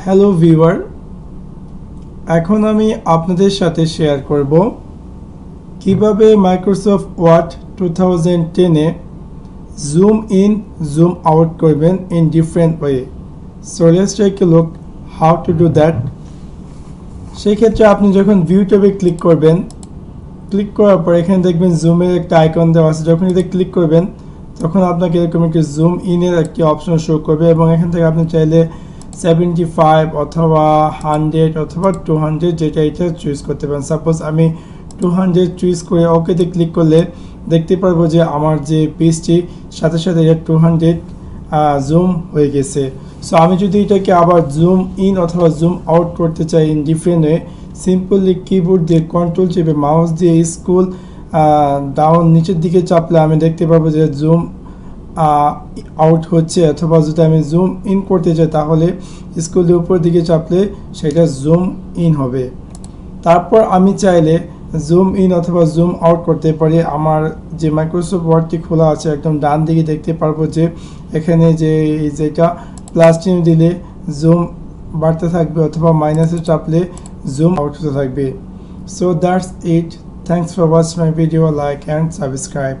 Hello viewer, এখন আমি আপনাদের সাথে শেয়ার করব কিভাবে মাইক্রোসফট ওয়ার্ড 2010 এ জুম ইন জুম আউট করবেন in different way. So let's take a look how to do that. সেই ক্ষেত্রে আপনি যখন ভিউ ট্যাবে ক্লিক করবেন, ক্লিক করার পর এখানে দেখবেন জুমের একটা আইকন দেওয়া আছে। যখন এতে ক্লিক করবেন তখন আপনাকে এরকম একটি জুম ইনের একটি অপশন শো করবে এবং এখান থেকে আপনি চাইলে 75 অথবা 100 অথবা 200 যেটা এটা চুজ করতে পারেন। সাপোজ আমি 200 চুজ করে ওকেতে ক্লিক করলে দেখতে পারবো যে আমার যে পেজটি সাথে সাথে এটা 200 জুম হয়ে গেছে। সো আমি যদি এটাকে আবার জুম ইন অথবা জুম আউট করতে চাই in different way, simply keyboard দিয়ে কন্ট্রোল চেপে মাউস দিয়ে স্ক্রল ডাউন নিচের দিকে চাপলে আমি দেখতে পাবো যে জুম আউট হচ্ছে, অথবা যদি আমি জুম ইন করতে চাই তাহলে স্ক্রলের উপর দিকে চাপলে সেটা জুম ইন হবে। তারপর আমি চাইলে জুম ইন অথবা জুম আউট করতে পারি। আমার যে মাইক্রোসফট ওয়ার্ডটি খোলা আছে একদম ডান দিকে দেখতে পারবো যে এখানে যেটা প্লাস চিহ্ন দিলে জুম বাড়তে থাকবে অথবা মাইনাসে চাপলে জুম আউট হতে থাকবে। So that's it. Thanks for watching my video. Like and subscribe.